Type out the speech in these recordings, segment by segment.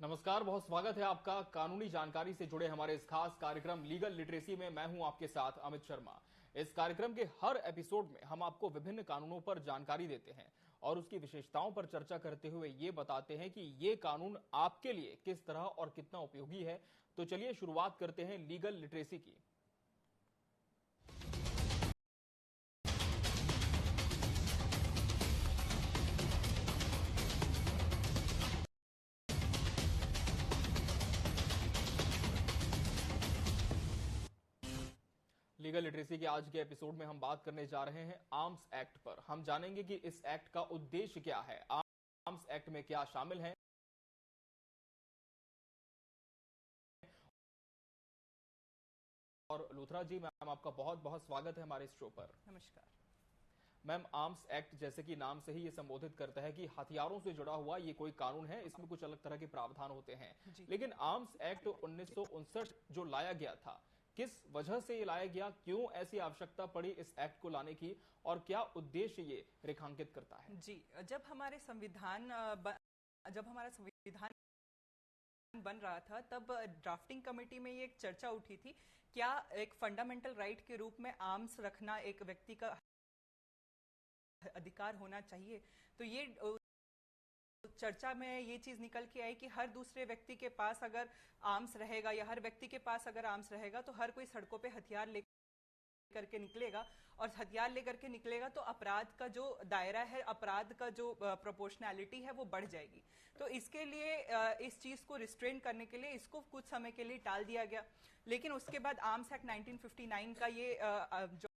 नमस्कार, बहुत स्वागत है आपका कानूनी जानकारी से जुड़े हमारे इस खास कार्यक्रम लीगल लिटरेसी में। मैं हूं आपके साथ अमित शर्मा। इस कार्यक्रम के हर एपिसोड में हम आपको विभिन्न कानूनों पर जानकारी देते हैं और उसकी विशेषताओं पर चर्चा करते हुए ये बताते हैं कि ये कानून आपके लिए किस तरह और कितना उपयोगी है। तो चलिए शुरुआत करते हैं लीगल लिटरेसी की। लीगल लिटरेसी के आज के एपिसोड में हम बात करने जा रहे हैं आर्म्स एक्ट पर। हम जानेंगे कि इस एक्ट का उद्देश्य क्या है, आर्म्स एक्ट में क्या शामिल है। और लूथरा जी, मैम आपका बहुत बहुत स्वागत है हमारे इस शो पर। नमस्कार मैम, आर्म्स एक्ट जैसे कि नाम से ही ये संबोधित करता है कि हथियारों से जुड़ा हुआ ये कोई कानून है। इसमें कुछ अलग तरह के प्रावधान होते हैं, लेकिन आर्म्स एक्ट 1959 जो लाया गया था, किस वजह से ये लाया गया, क्यों ऐसी आवश्यकता पड़ी इस एक्ट को लाने की, और क्या उद्देश्य ये रेखांकित करता है? जी, जब हमारा संविधान बन रहा था तब ड्राफ्टिंग कमेटी में ये एक चर्चा उठी थी, क्या एक फंडामेंटल राइट के रूप में आर्म्स रखना एक व्यक्ति का अधिकार होना चाहिए। तो ये चर्चा में ये चीज निकल के आई कि हर दूसरे व्यक्ति के पास अगर आर्म्स रहेगा या हर व्यक्ति के पास अगर आर्म्स रहेगा तो हर कोई सड़कों पे हथियार लेकर के निकलेगा, और हथियार लेकर के निकलेगा तो अपराध का जो दायरा है, अपराध का जो प्रोपोर्शनैलिटी है वो बढ़ जाएगी। तो इसके लिए इस चीज को रिस्ट्रेन करने के लिए इसको कुछ समय के लिए टाल दिया गया। लेकिन उसके बाद आर्म्स एक्ट 1959 का ये जो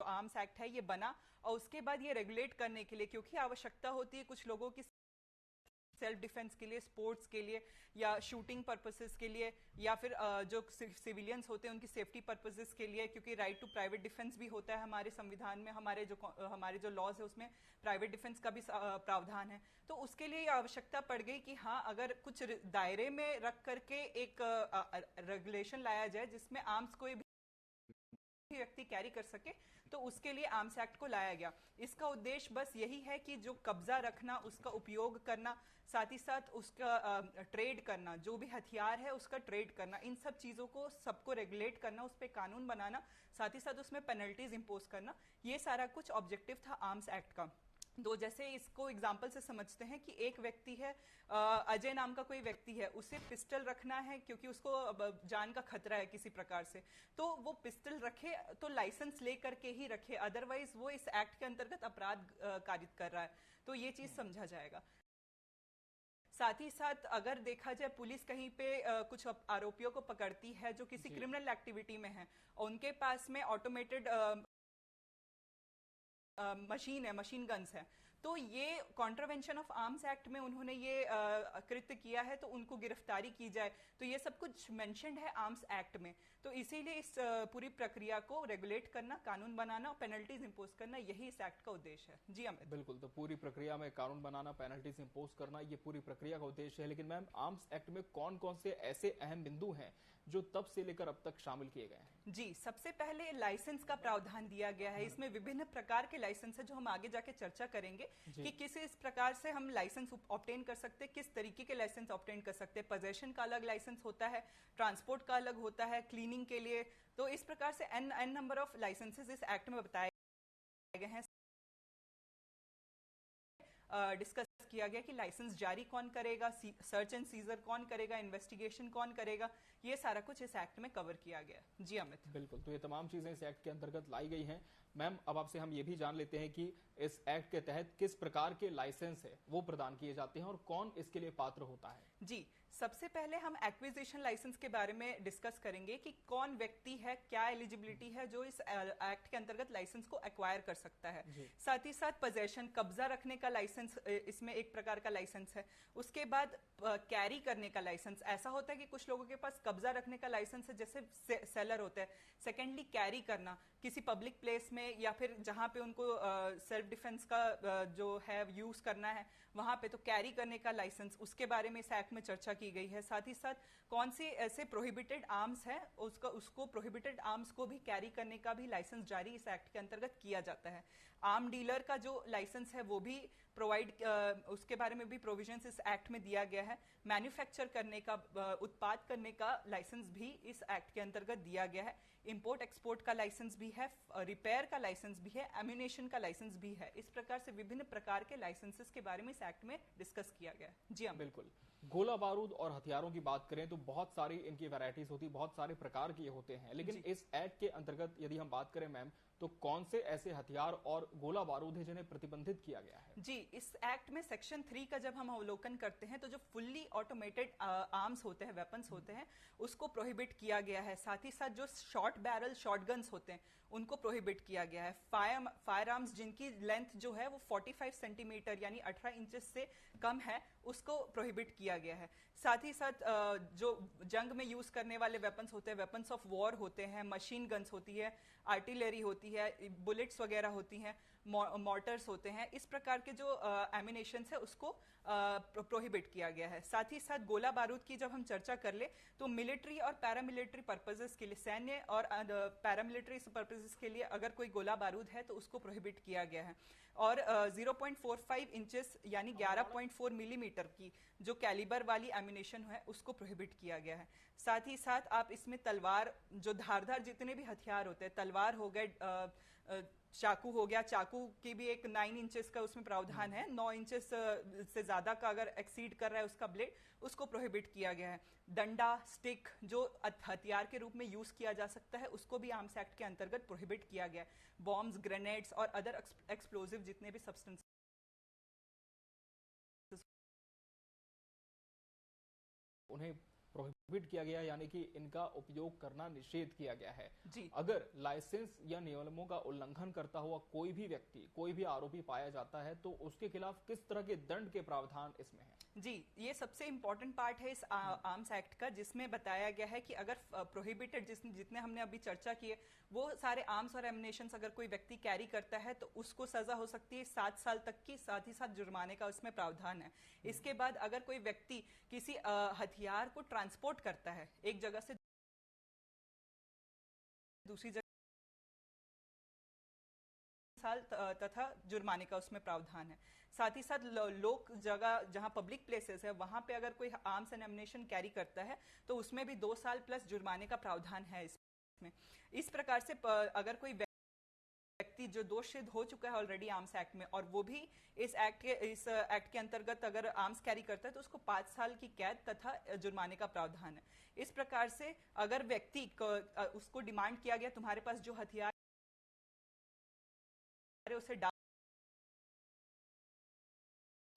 आर्म्स एक्ट है ये बना, और उसके बाद ये रेगुलेट करने के लिए, क्योंकि आवश्यकता होती है कुछ लोगों की सेल्फ डिफेंस के लिए, स्पोर्ट्स के लिए या शूटिंग पर्पसेस के लिए, या फिर जो सिविलियंस होते हैं उनकी सेफ्टी पर्पसेस के लिए, क्योंकि राइट टू प्राइवेट डिफेंस भी होता है हमारे संविधान में, हमारे जो लॉज है उसमें प्राइवेट डिफेंस का भी प्रावधान है। तो उसके लिए आवश्यकता पड़ गई कि हाँ, अगर कुछ दायरे में रख करके एक रेगुलेशन लाया जाए जिसमें आर्म्स कोई भी व्यक्ति कैरी कर सके, तो उसके लिए आर्म्स एक्ट को लाया गया। इसका उद्देश्य बस यही है कि जो कब्जा रखना, उसका उपयोग करना, साथ ही साथ उसका ट्रेड करना, जो भी हथियार है उसका ट्रेड करना, इन सब चीजों को सबको रेगुलेट करना, उस पर कानून बनाना, साथ ही साथ उसमें पेनल्टीज इंपोज करना, ये सारा कुछ ऑब्जेक्टिव था आर्म्स एक्ट का। दो, जैसे इसको एग्जाम्पल से समझते हैं कि एक व्यक्ति है, अजय नाम का कोई व्यक्ति है, उसे पिस्टल रखना है क्योंकि उसको जान का खतरा है किसी प्रकार से, तो वो पिस्टल रखे तो लाइसेंस ले करके ही रखे, अदरवाइज वो इस एक्ट के अंतर्गत अपराध कारित कर रहा है, तो ये चीज समझा जाएगा। साथ ही साथ अगर देखा जाए, पुलिस कहीं पे कुछ आरोपियों को पकड़ती है जो किसी क्रिमिनल एक्टिविटी में है, और उनके पास में ऑटोमेटेड मशीन गन्स है, तो ये कॉन्ट्रावेंशन ऑफ आर्म्स एक्ट में उन्होंने ये कृत्य किया है, तो उनको गिरफ्तारी की जाए, तो ये सब कुछ मेंशन्ड है आर्म्स एक्ट में। तो इसीलिए इस पूरी प्रक्रिया को रेगुलेट करना, कानून बनाना और पेनल्टीज इंपोज करना, यही इस एक्ट का उद्देश्य है। जी अमित। बिल्कुल, तो पूरी प्रक्रिया में कानून बनाना, पेनल्टीज इंपोज करना, ये पूरी प्रक्रिया का उद्देश्य है। लेकिन मैम, आर्म्स एक्ट में कौन कौन से ऐसे अहम बिंदु हैं जो तब से लेकर अब तक शामिल किए गए हैं? जी, सबसे पहले लाइसेंस का प्रावधान दिया गया है। इसमें विभिन्न प्रकार के लाइसेंस है जो हम आगे जाके चर्चा करेंगे कि किस इस प्रकार से हम लाइसेंस ऑब्टेन कर सकते हैं, किस तरीके के लाइसेंस ऑब्टेन कर सकते हैं। पोजेशन का अलग लाइसेंस होता है, ट्रांसपोर्ट का अलग होता है, क्लीनिंग के लिए, तो इस प्रकार से एन नंबर ऑफ लाइसेंसेस इस एक्ट में बताए गए हैं। डिस्कस किया गया कि लाइसेंस जारी कौन करेगा, सर्च एंड सीजर कौन करेगा, इन्वेस्टिगेशन कौन करेगा, ये सारा कुछ इस एक्ट में कवर किया गया। जी अमित। बिल्कुल, तो ये तमाम चीजें इस एक्ट के अंतर्गत लाई गई हैं। मैम, अब आपसे हम ये भी जान लेते हैं कि इस एक्ट के तहत किस प्रकार के लाइसेंस है वो प्रदान किए जाते हैं और कौन इसके लिए पात्र होता है। जी, सबसे पहले हम एक्विजिशन लाइसेंस के बारे में डिस्कस करेंगे कि कौन व्यक्ति है, क्या एलिजिबिलिटी है जो इस एक्ट के अंतर्गत लाइसेंस को एक्वायर कर सकता है। साथ ही साथ पोजेशन, कब्जा रखने का लाइसेंस इसमें एक प्रकार का लाइसेंस है। उसके बाद कैरी करने का लाइसेंस, ऐसा होता है कि कुछ लोगों के पास कब्जा रखने का लाइसेंस है, जैसे सेलर होता है। सेकेंडली, कैरी करना किसी पब्लिक प्लेस में या फिर जहां पे उनको सेल्फ डिफेंस का जो है यूज करना है वहां पे, तो कैरी करने का लाइसेंस, उसके बारे में इस एक्ट में चर्चा की गई है। साथ ही साथ कौन से ऐसे प्रोहिबिटेड आर्म्स हैं उसको प्रोहिबिटेड आर्म्स को भी कैरी करने का भी लाइसेंस जारी इस एक्ट के अंतर्गत किया जाता है। आर्म डीलर का जो लाइसेंस है वो भी प्रोवाइड उसके बारे में भी प्रोविजंस इस एक्ट में दिया गया है। मैन्युफैक्चर करने का उत्पाद करने का लाइसेंस भी इस एक्ट के अंतर्गत दिया गया है। इंपोर्ट एक्सपोर्ट का लाइसेंस भी है, रिपेयर का लाइसेंस भी है, एम्यूनेशन का लाइसेंस भी है। इस प्रकार से विभिन्न प्रकार के लाइसेंसेस के बारे में इस एक्ट में डिस्कस किया गया है। जी हाँ, बिल्कुल। गोला बारूद और हथियारों की बात करें तो बहुत सारी इनकी वैरायटीज होती है, बहुत सारे प्रकार के होते हैं, लेकिन इस एक्ट के अंतर्गत यदि हम बात करें मैम, तो कौन से ऐसे हथियार और गोला बारूद है जिन्हें प्रतिबंधित किया गया है? जी, इस एक्ट में सेक्शन 3 का जब हम अवलोकन करते हैं तो जो फुल्ली ऑटोमेटेड आर्म्स होते हैं, वेपन्स होते हैं, उसको प्रोहिबिट किया गया है। साथ ही साथ जो शॉर्ट बैरल शॉटगन्स होते हैं उनको प्रोहिबिट किया गया है। फायर आर्म्स जिनकी लेंथ जो है वो 45 सेंटीमीटर यानी 18 इंचेस से कम है उसको प्रोहिबिट किया गया है। साथ ही साथ जो जंग में यूज करने वाले वेपन्स होते हैं, वेपन्स ऑफ वॉर होते हैं, मशीन गन्स होती है, आर्टिलरी होती है, बुलेट्स वगैरह होती हैं, मॉर्टर्स होते हैं, इस प्रकार के जो एमिनेशन है उसको प्रोहिबिट किया गया है। साथ ही साथ गोला बारूद की जब हम चर्चा कर ले तो मिलिट्री और पैरामिलिट्री पर्पसेस के लिए, सैन्य और पैरामिलिट्री पर्पसेस के लिए अगर कोई गोला बारूद है तो उसको प्रोहिबिट किया गया है। और 0.45 इंचेस यानी 11.4 मिलीमीटर की जो कैलिबर वाली एमिनेशन है उसको प्रोहिबिट किया गया है। साथ ही साथ आप इसमें तलवार, जो धारदार जितने भी हथियार होते हैं, तलवार हो गए, चाकू हो गया, चाकू की भी एक 9 इंचेस का उसमें प्रावधान है। 9 इंचेस से ज्यादा का अगर एक्सीड कर रहा है उसका ब्लेड, उसको प्रोहिबिट किया गया है। डंडा, स्टिक जो हथियार के रूप में यूज किया जा सकता है उसको भी आर्म्स एक्ट के अंतर्गत प्रोहिबिट किया गया है। बॉम्ब्स, ग्रेनेड्स और अदर एक्सप्लोजिव जितने भी सब्सटेंस उन्हें प्रोहिबिट किया गया, यानी कि इनका उपयोग करना निषेध किया गया है। जी, अगर लाइसेंस या नियमों का उल्लंघन करता हुआ कोई भी व्यक्ति, कोई भी आरोपी पाया जाता है तो उसके खिलाफ किस तरह के दंड के प्रावधान इसमें है? जी, ये सबसे इम्पोर्टेंट पार्ट है इस आर्म्स एक्ट का, जिसमें बताया गया है कि अगर प्रोहिबिटेड जितने हमने अभी चर्चा की है वो सारे आर्म्स और एमिनेशंस अगर कोई व्यक्ति कैरी करता है तो उसको सजा हो सकती है 7 साल तक की। साथ ही साथ जुर्माने का उसमें प्रावधान है। इसके बाद अगर कोई व्यक्ति किसी हथियार को ट्रांसपोर्ट करता है एक जगह से दूसरी जगह, साल तथा जुर्माने का उसमें प्रावधान है। साथ ही साथ लोक जगह जहां पब्लिक प्लेसेस है वहां पे अगर कोई आर्म्स एंड एमिनेशन कैरी करता है तो उसमें भी 2 साल प्लस जुर्माने का प्रावधान है इसमें। इस प्रकार से अगर कोई व्यक्ति जो दोषित हो चुका है ऑलरेडी आर्म्स एक्ट में और वो भी इस एक्ट के अंतर्गत अगर आर्म्स कैरी करता है तो उसको 5 साल की कैद तथा जुर्माने का प्रावधान है। इस प्रकार से अगर व्यक्ति उसको डिमांड किया गया तुम्हारे पास जो हथियार उसे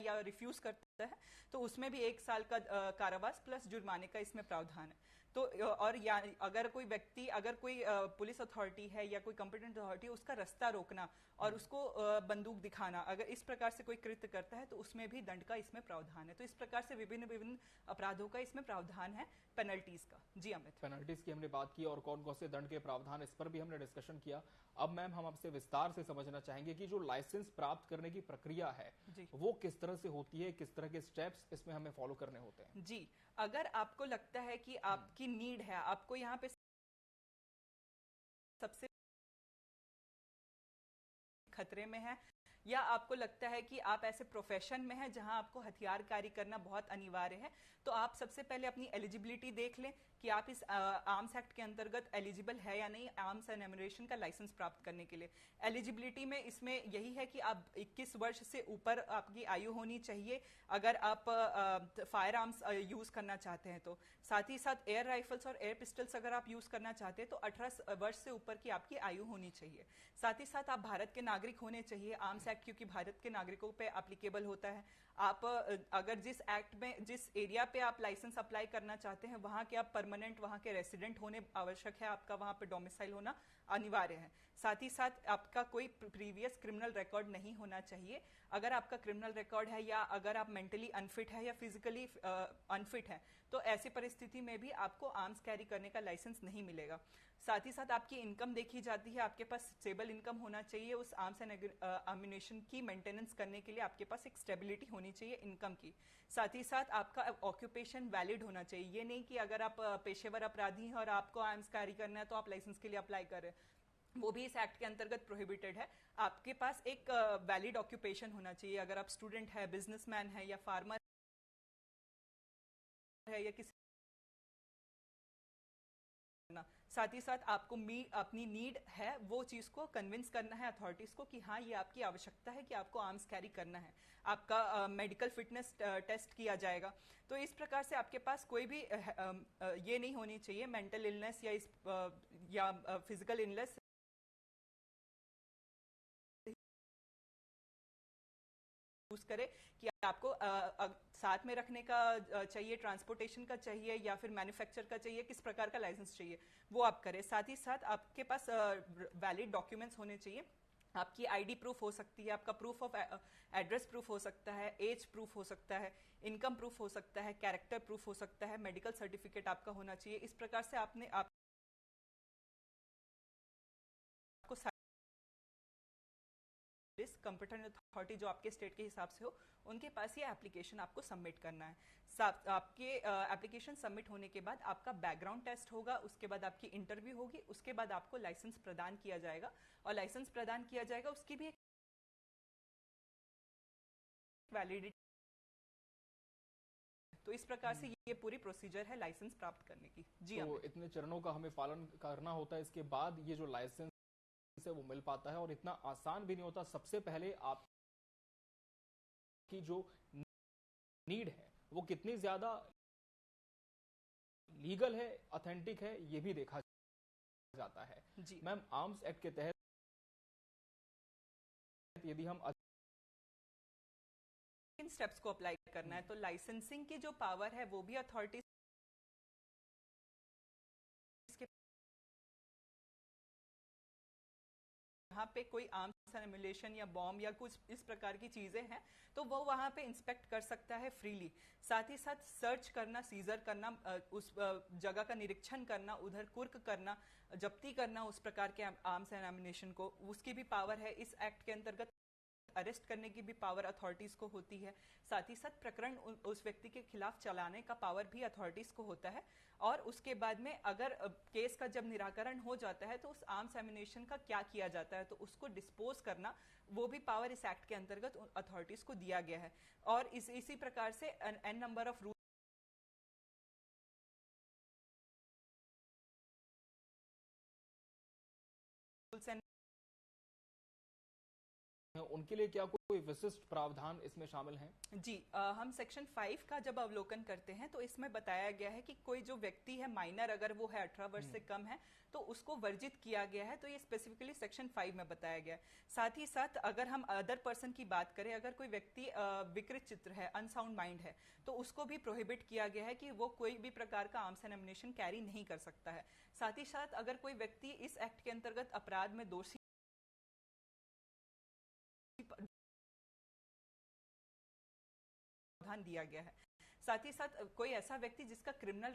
या रिफ्यूज करता है तो उसमें भी 1 साल का कारावास प्लस जुर्माने का इसमें प्रावधान है। तो और या अगर कोई व्यक्ति, अगर कोई पुलिस अथॉरिटी है या कोई कंपिटेंट अथॉरिटी, उसका रास्ता रोकना और उसको बंदूक दिखाना, अगर इस प्रकार से कोई कृत्य करता है तो उसमें भी दंड का इसमें प्रावधान है। तो इस प्रकार से विभिन्न अपराधों का इसमें प्रावधान है, पेनल्टीज का। जी अमित, पेनल्टीज की हमने बात की और कौन कौन से दंड के प्रावधान, इस पर भी हमने डिस्कशन किया। अब मैम हम आपसे विस्तार से समझना चाहेंगे कि जो लाइसेंस प्राप्त करने की प्रक्रिया है वो किस तरह से होती है, किस तरह के स्टेप्स इसमें हमें फॉलो करने होते हैं। जी, अगर आपको लगता है कि आपकी नीड है, आपको यहाँ पे सबसे खतरे में है, या आपको लगता है कि आप ऐसे प्रोफेशन में हैं जहां आपको हथियार कैरी करना बहुत अनिवार्य है, तो आप सबसे पहले अपनी एलिजिबिलिटी देख लें कि आप इस आर्म्स एक्ट के अंतर्गत एलिजिबल है या नहीं आर्म्स एंड एमिनेशन का लाइसेंस प्राप्त करने के लिए। एलिजिबिलिटी में इसमें यही है कि आप 21 वर्ष से ऊपर आपकी आयु होनी चाहिए अगर आप फायर आर्म्स यूज करना चाहते हैं तो। साथ ही साथ एयर राइफल्स और एयर पिस्टल्स अगर आप यूज करना चाहते हैं तो 18 वर्ष से ऊपर की आपकी आयु होनी चाहिए। साथ ही साथ आप भारत के नागरिक होने चाहिए। आर्म्स एक्ट क्योंकि भारत के नागरिकों पे एप्लीकेबल होता है। आप अगर जिस एक्ट में, जिस एरिया पे आप लाइसेंस अप्लाई करना चाहते हैं वहां के आप परमानेंट, वहां के रेसिडेंट होने आवश्यक है, आपका वहां पे डोमिसाइल होना अनिवार्य है। साथ ही साथ आपका कोई प्रीवियस क्रिमिनल रिकॉर्ड नहीं होना चाहिए। अगर आपका क्रिमिनल रिकॉर्ड है या अगर आप मेंटली अनफिट है या फिजिकली अनफिट है तो ऐसी परिस्थिति में भी आपको आर्म्स कैरी करने का लाइसेंस नहीं मिलेगा। साथ ही साथ आपकी इनकम देखी जाती है, आपके पास स्टेबल इनकम होना चाहिए उस आर्म्स एंड एम्यूनेशन एग्जामिनेशन की मेंटेनेंस करने के लिए आपके पास एक स्टेबिलिटी होनी चाहिए इनकम की। साथ ही साथ आपका ऑक्यूपेशन वैलिड होना चाहिए। ये नहीं कि अगर आप पेशेवर अपराधी हैं और आपको आर्म्स कैरी करना है तो आप लाइसेंस के लिए अप्लाई कर रहे हैं, वो भी इस एक्ट के अंतर्गत प्रोहिबिटेड है। आपके पास एक वैलिड ऑक्यूपेशन होना चाहिए। अगर आप स्टूडेंट है, बिजनेसमैन है या फार्मर है या किसी, साथ ही साथ आपको अपनी नीड है वो चीज़ को कन्विंस करना है अथॉरिटीज़ को कि हाँ ये आपकी आवश्यकता है कि आपको आर्म्स कैरी करना है। आपका मेडिकल फिटनेस टेस्ट किया जाएगा। तो इस प्रकार से आपके पास कोई भी ये नहीं होनी चाहिए मेंटल इलनेस या फिजिकल इलनेस यूज करे कि आपको साथ में रखने का चाहिए, ट्रांसपोर्टेशन का चाहिए या फिर मैन्युफैक्चर का चाहिए, किस प्रकार का लाइसेंस चाहिए वो आप करें। साथ ही साथ आपके पास वैलिड डॉक्यूमेंट्स होने चाहिए। आपकी आईडी प्रूफ हो सकती है, आपका प्रूफ ऑफ एड्रेस प्रूफ हो सकता है, एज प्रूफ हो सकता है, इनकम प्रूफ हो सकता है, कैरेक्टर प्रूफ हो सकता है, मेडिकल सर्टिफिकेट आपका होना चाहिए। इस प्रकार से आपको कंपीटेंट अथॉरिटी जो आपके स्टेट के हिसाब से हो उनके पास ये एप्लीकेशन आपको सबमिट करना है। आपके एप्लीकेशन सबमिट होने के बाद आपका बैकग्राउंड टेस्ट होगा, उसके बाद आपकी इंटरव्यू होगी, उसके बाद आपको लाइसेंस प्रदान किया जाएगा। और लाइसेंस प्रदान किया जाएगा उसकी भी एक वैलिडिटी। तो इस प्रकार से ये पूरी प्रोसीजर है लाइसेंस प्राप्त करने की। जी तो इतने चरणों का हमें पालन करना होता है, इसके बाद ये जो लाइसेंस है वो मिल पाता है, और इतना आसान भी नहीं होता। सबसे पहले आपकी जो नीड है वो कितनी ज्यादा लीगल है, ऑथेंटिक है, ये भी देखा जाता है। जी मैम, आर्म्स एक्ट के तहत यदि हम इन स्टेप्स को अप्लाई करना है तो लाइसेंसिंग की जो पावर है वो भी अथॉरिटी यहाँ पे कोई आर्म्स एमुलेशन या बॉम्ब या कुछ इस प्रकार की चीजें हैं तो वो वहाँ पे इंस्पेक्ट कर सकता है फ्रीली। साथ ही साथ सर्च करना, सीजर करना, उस जगह का निरीक्षण करना, उधर कुर्क करना, जब्ती करना उस प्रकार के आर्म्स एंड एमुलेशन को, उसकी भी पावर है इस एक्ट के अंतर्गत। अरेस्ट करने की भी पावर अथॉरिटीज को होती है। साथ ही साथ प्रकरण उस व्यक्ति के खिलाफ चलाने का पावर भी अथॉरिटीज को होता है। और उसके बाद में अगर केस का जब निराकरण हो जाता है तो उस आर्म्स एमुनेशन का क्या किया जाता है तो उसको डिस्पोज करना, वो भी पावर इस एक्ट के अंतर्गत अथॉरिटीज को दिया गया है। और इसी प्रकार से n number of rules and उनके लिए क्या कोई विशिष्ट प्रावधान इसमें शामिल हैं? जी हम सेक्शन 5 का जब अवलोकन करते हैं तो इसमें बताया गया है कि कोई जो व्यक्ति है माइनर, अगर वो है 18 वर्ष से कम है तो उसको वर्जित किया गया है। तो ये स्पेसिफिकली सेक्शन 5 में बताया गया है। साथ ही साथ अगर हम अदर पर्सन की बात करें, अगर कोई व्यक्ति विकृत चित्र है, अनसाउंड माइंड है, तो उसको भी प्रोहिबिट किया गया है कि वो कोई भी प्रकार का आर्म्स एंड एमुनेशन कैरी नहीं कर सकता है। साथ ही साथ अगर कोई व्यक्ति इस एक्ट के अंतर्गत अपराध में दोषी दिया गया है। साथ ही साथ कोई ऐसा व्यक्ति जिसका क्रिमिनल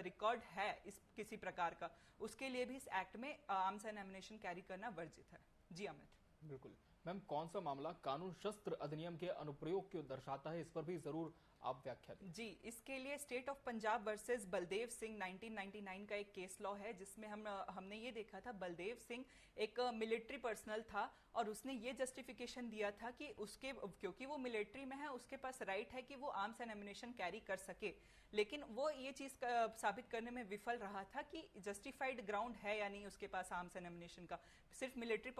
रिकॉर्ड है इस किसी प्रकार का, उसके लिए भी इस एक्ट में आर्म्स एंड एमुनेशन कैरी करना वर्जित है। जी अमित। बिल्कुल मैम, कौन सा मामला कानून शस्त्र अधिनियम के अनुप्रयोग को दर्शाता है, इस पर भी जरूर आप व्याख्या दें। जी, इसके लिए state of Punjab versus Baldev Singh 1999 का एक केस लॉ है जिसमें हमने ये देखा था बलदेव सिंह एक मिलिट्री पर्सनल था और उसने ये जस्टिफिकेशन दिया था कि उसके क्योंकि वो मिलिट्री में है उसके पास राइट है कि वो आर्म्स एंड एमुनेशन कैरी कर सके, लेकिन वो ये चीज साबित करने में विफल रहा था कि जस्टिफाइड ग्राउंड है या नहीं उसके पास आर्म्स एंड एमुनेशन का। सिर्फ मिलिट्री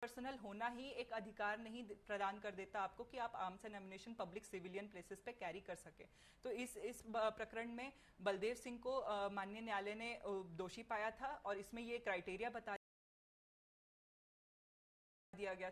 पर्सनल होना ही एक अधिकार नहीं प्रदान कर देता आपको कि आप arms and ammunition public civilian places पे कैरी कर सके। तो इस प्रकरण में बलदेव सिंह को माननीय न्यायालय ने दोषी पाया था और इसमें ये क्राइटेरिया बता दिया गया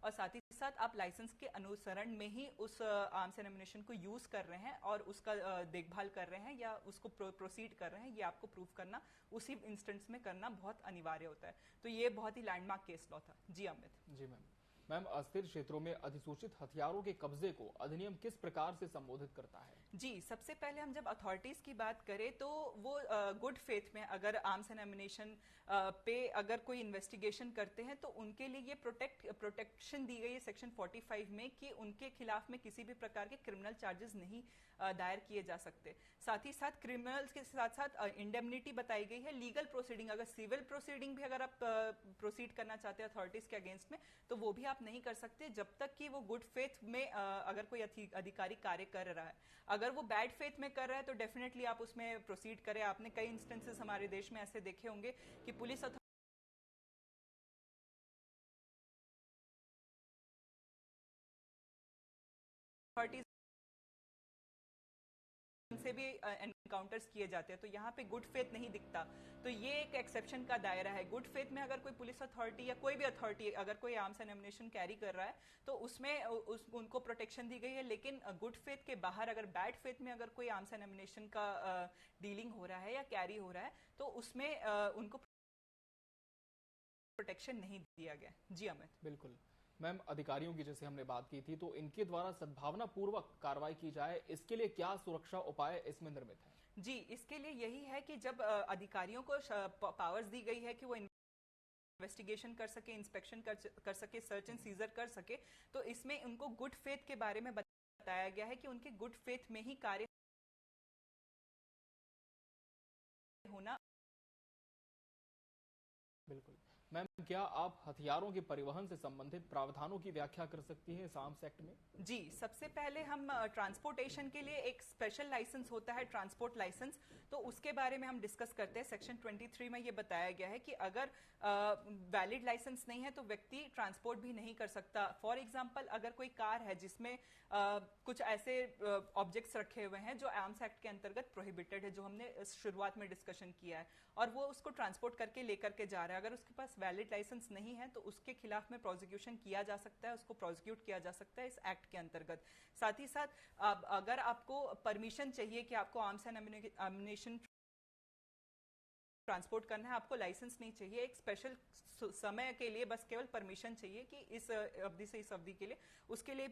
और साथ ही साथ आप लाइसेंस के अनुसरण में ही उस आर्म्स एंड एमुनेशन को यूज कर रहे हैं और उसका देखभाल कर रहे हैं या उसको प्रोसीड कर रहे हैं, ये आपको प्रूव करना उसी इंस्टेंस में करना बहुत अनिवार्य होता है। तो ये बहुत ही लैंडमार्क केस लॉ था। जी अमित। जी मैम, मैम, अस्थिर क्षेत्रों में अधिसूचित हथियारों के कब्जे को अधिनियम किस प्रकार से संबोधित करता है? जी, सबसे पहले हम जब अथॉरिटीज की बात करें तो वो गुड फेथ में अगर आर्म्स एंड एम्युनिशन पे अगर कोई इन्वेस्टिगेशन करते हैं तो उनके लिए ये प्रोटेक्शन दी गई है सेक्शन 45 में कि उनके खिलाफ में किसी भी प्रकार के क्रिमिनल चार्जेस नहीं दायर किए जा सकते। साथ ही साथ क्रिमिनल्स के साथ साथ इंडेमनिटी बताई गई है। लीगल प्रोसीडिंग, अगर सिविल प्रोसीडिंग भी अगर आप प्रोसीड करना चाहते हैं अथॉरिटीज के अगेंस्ट में, तो वो भी आप नहीं कर सकते जब तक कि वो गुड फेथ में अगर कोई अधिकारी कार्य कर रहा है। अगर वो बैड फेथ में कर रहा है तो डेफिनेटली आप उसमें प्रोसीड करें। आपने कई इंस्टेंसेस हमारे देश में ऐसे देखे होंगे कि पुलिस अथॉरिटीज से भी एनकाउंटर्स किए जाते हैं, तो यहाँ पे गुड फेथ नहीं दिखता। तो ये एक एक्सेप्शन का दायरा है। गुड फेथ में अगर कोई पुलिस अथॉरिटी या कोई भी अथॉरिटी अगर कोई आर्म्स एंड एम्युनिशन कैरी कर रहा है तो उसमें उनको प्रोटेक्शन दी गई है। लेकिन गुड फेथ के बाहर अगर बैड फेथ में अगर कोई आर्म्स एंड एम्युनिशन का डीलिंग हो रहा है या कैरी हो रहा है तो उसमें उनको प्रोटेक्शन नहीं दिया गया। जी अमित। बिल्कुल मैम, अधिकारियों की जैसे हमने बात की थी, तो इनके द्वारा सद्भावना पूर्वक कार्रवाई की जाए, इसके लिए क्या सुरक्षा उपाय इसमें निर्मित है? जी, इसके लिए यही है कि जब अधिकारियों को पावर्स दी गई है कि वो इन्वेस्टिगेशन कर सके, इंस्पेक्शन कर सके, सर्च एंड सीजर कर सके, तो इसमें उनको गुड फेथ के बारे में बताया गया है कि उनके गुड फेथ में ही कार्य होना। बिल्कुल मैम, क्या आप हथियारों के परिवहन से संबंधित प्रावधानों की व्याख्या कर सकती हैं इस आर्म्स एक्ट में? जी, सबसे पहले हम ट्रांसपोर्टेशन के लिए एक स्पेशल लाइसेंस होता है, ट्रांसपोर्ट लाइसेंस, तो उसके बारे में हम डिस्कस करते हैं। सेक्शन 23 में ये बताया गया है कि अगर वैलिड लाइसेंस नहीं है तो व्यक्ति ट्रांसपोर्ट भी नहीं कर सकता। फॉर एग्जांपल, अगर कोई कार है जिसमें कुछ ऐसे ऑब्जेक्ट्स रखे हुए हैं जो आर्म्स एक्ट के अंतर्गत प्रोहिबिटेड है, जो हमने शुरुआत में डिस्कशन किया है, और वो उसको ट्रांसपोर्ट करके लेकर के जा रहा है, अगर उसके पास वैलिड लाइसेंस नहीं है तो उसके खिलाफ में प्रोसिक्यूशन किया जा सकता है, उसको प्रोसिक्यूट किया जा सकता है इस एक्ट के अंतर्गत। साथ ही साथ अगर आपको परमिशन चाहिए कि आपको आर्म्स एंड एम्युनिशन ट्रांसपोर्ट करना है, आपको लाइसेंस नहीं चाहिए, एक स्पेशल समय के लिए बस केवल परमिशन चाहिए कि इस अवधि से इस अवधि के लिए, उसके लिए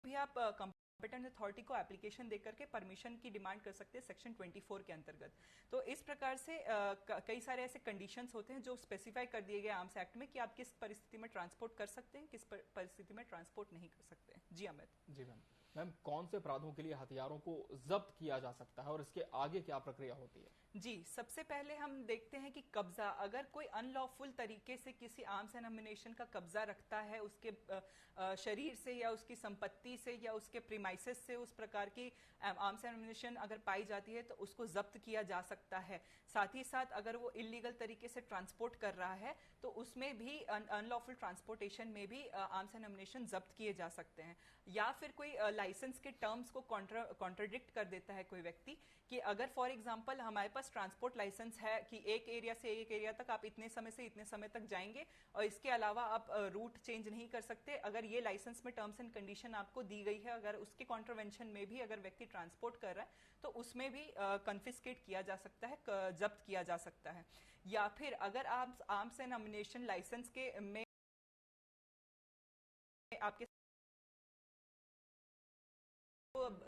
भी आप कॉम्पिटेंट अथॉरिटी को एप्लीकेशन देकर के परमिशन की डिमांड कर सकते हैं सेक्शन 24 के अंतर्गत। तो इस प्रकार से कई सारे ऐसे कंडीशंस होते हैं जो स्पेसिफाई कर दिए गए आर्म्स एक्ट में कि आप किस परिस्थिति में ट्रांसपोर्ट कर सकते हैं, किस परिस्थिति में ट्रांसपोर्ट नहीं कर सकते। जी अमित। जी मैम। मैम, कौन से अपराधों के लिए हथियारों को जब्त किया जा सकता है और इसके आगे क्या प्रक्रिया होती है? जी, सबसे पहले हम देखते हैं कि कब्जा, अगर कोई अनलॉफुल तरीके से किसी आर्म्स एंड एम्युनिशन का कब्जा रखता है, उसके शरीर से या उसकी संपत्ति से या उसके प्रीमाइसेस से उस प्रकार की आर्म्स एंड एम्युनिशन अगर पाई जाती है तो उसको जब्त किया जा सकता है। साथ ही साथ अगर वो इलीगल तरीके से ट्रांसपोर्ट कर रहा है तो उसमें भी अनलॉफुल ट्रांसपोर्टेशन में भी आर्म्स एंड एम्युनिशन जब्त किए जा सकते हैं। या फिर कोई लाइसेंस के टर्म्स को कॉन्ट्राडिक्ट कर देता है कोई व्यक्ति, कि अगर फॉर एग्जांपल हमारे पास ट्रांसपोर्ट लाइसेंस है कि एक एरिया से एक एरिया तक आप इतने समय से इतने समय तक जाएंगे और इसके अलावा आप रूट चेंज नहीं कर सकते, अगर ये लाइसेंस में टर्म्स एंड कंडीशन आपको दी गई है, अगर उसके कॉन्ट्रवेंशन में भी अगर व्यक्ति ट्रांसपोर्ट कर रहा है तो उसमें भी कन्फिस्केट किया जा सकता है, जब्त किया जा सकता है। या फिर अगर आप आर्म्स एंड एम्युनिशन लाइसेंस के में आपके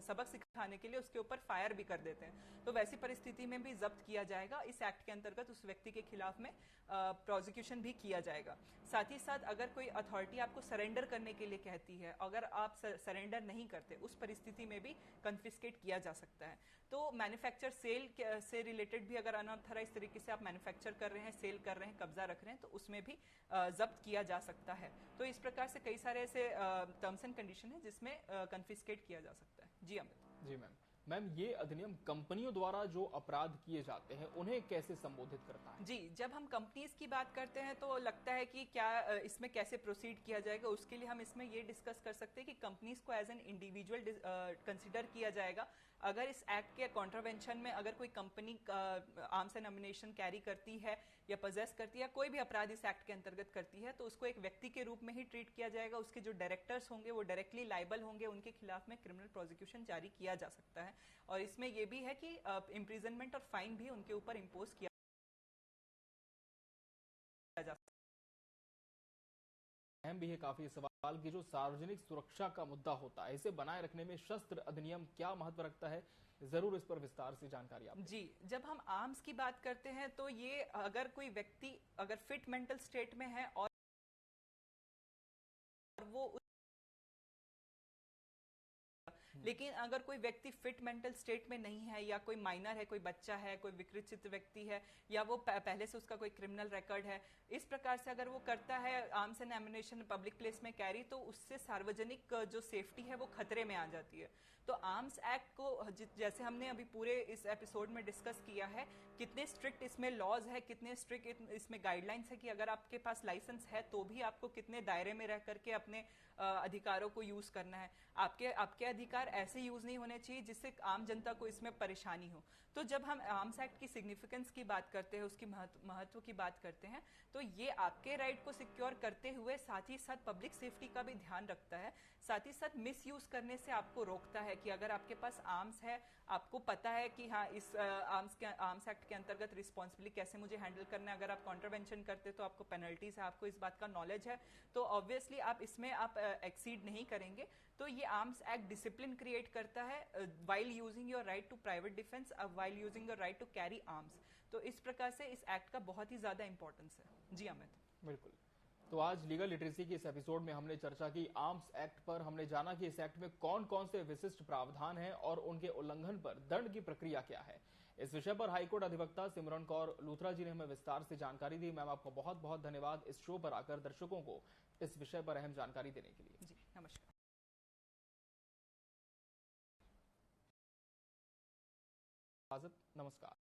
सबक सिखाने के लिए उसके ऊपर फायर भी कर देते हैं, तो वैसी परिस्थिति में भी जब्त किया जाएगा। इस एक्ट के अंतर्गत उस व्यक्ति के खिलाफ में प्रोसिक्यूशन भी किया जाएगा। साथ ही साथ अगर कोई अथॉरिटी आपको सरेंडर करने के लिए कहती है, अगर आप सरेंडर नहीं करते, उस परिस्थिति में भी कन्फिस्केट किया जा सकता है। तो मैन्युफैक्चर सेल से रिलेटेड भी अगर अनऑथराइज तरीके से आप मैन्युफैक्चर कर रहे हैं, सेल कर रहे हैं, कब्जा रख रहे हैं, तो उसमें भी जब्त किया जा सकता है। तो इस प्रकार से कई सारे ऐसे टर्म्स एंड कंडीशन है जिसमें कन्फिस्केट किया जा सकता है। जी अमित। जी मैम। मैम, ये अधिनियम कंपनियों द्वारा जो अपराध किए जाते हैं उन्हें कैसे संबोधित करता है? जी, जब हम कंपनीज की बात करते हैं तो लगता है कि क्या इसमें कैसे प्रोसीड किया जाएगा। उसके लिए हम इसमें ये डिस्कस कर सकते हैं कि कंपनीज को एज एन इंडिविजुअल कंसिडर किया जाएगा। अगर इस एक्ट के कॉन्ट्रवेंशन में अगर कोई company arms and ammunition carry करती है या पजेस करती है, कोई भी अपराध इस एक्ट के अंतर्गत करती है, तो उसको एक व्यक्ति के रूप में ही ट्रीट किया जाएगा। उसके जो डायरेक्टर्स होंगे वो डायरेक्टली लाइबल होंगे, उनके खिलाफ में क्रिमिनल प्रोसिक्यूशन जारी किया जा सकता है। और इसमें यह भी है कि इम्प्रिजनमेंट और फाइन भी उनके ऊपर इम्पोज किया जा सकता अहम भी है काफी सवाल की जो सार्वजनिक सुरक्षा का मुद्दा होता है, इसे बनाए रखने में शस्त्र अधिनियम क्या महत्व रखता है, जरूर इस पर विस्तार से जानकारी आप जी। जब हम आर्म्स की बात करते हैं तो ये अगर कोई व्यक्ति अगर फिट मेंटल स्टेट में है और वो लेकिन अगर कोई व्यक्ति फिट मेंटल स्टेट में नहीं है या कोई माइनर है, कोई बच्चा है, कोई विकृत व्यक्ति है या वो पहले से उसका कोई क्रिमिनल रिकॉर्ड है, इस प्रकार से अगर वो करता है arms and ammunition public place में कैरी, तो उससे सार्वजनिक जो सेफ्टी है वो खतरे में आ जाती है। तो आर्म्स एक्ट को जैसे हमने अभी पूरे इस एपिसोड में डिस्कस किया है, कितने स्ट्रिक्ट इसमें लॉज है, कितने स्ट्रिक्ट इसमें गाइडलाइंस है कि अगर आपके पास लाइसेंस है तो भी आपको कितने दायरे में रह करके अपने अधिकारों को यूज करना है। आपके अधिकार ऐसे यूज नहीं होने चाहिए जिससे आम जनता को इसमें परेशानी हो। तो जब हम आर्म्स एक्ट की सिग्निफिकेंस की बात करते हैं, उसकी महत्व की बात करते हैं, तो ये आपके राइट को सिक्योर करते हुए साथ ही साथ पब्लिक सेफ्टी का भी ध्यान रखता है, साथ ही साथ मिस यूज करने से आपको रोकता है कि अगर आपके पास आर्म्स है, आपको पता है कि हाँ इस आर्म्स एक्ट के अंतर्गत रिस्पॉन्सिबिलिटी कैसे मुझे हैंडल करना है, अगर आप कॉन्ट्रावेंशन करते तो आपको पेनल्टीज है, आपको इस बात का नॉलेज है, तो ऑब्वियसली आप इसमें आप एक्सीड नहीं करेंगे। तो ये आर्म्स एक्ट डिसिप्लिन क्रिएट करता है while using your right to private defence, while using your right to carry arms. तो इस प्रकार से इस एक्ट का बहुत ही ज्यादा इंपॉर्टेंस है। जी अमित। बिल्कुल। तो आज लीगल लिटरेसी के इस एपिसोड में हमने चर्चा की आर्म्स एक्ट पर। हमने जाना कि इस एक्ट में कौन कौन से विशिष्ट प्रावधान हैं और उनके उल्लंघन पर दंड की प्रक्रिया क्या है। इस विषय पर हाईकोर्ट अधिवक्ता सिमरन कौर लूथरा जी ने हमें विस्तार से जानकारी दी। मैम, आपका बहुत बहुत धन्यवाद इस शो पर आकर दर्शकों को इस विषय पर अहम जानकारी देने के लिए। जी नमस्कार। नमस्कार।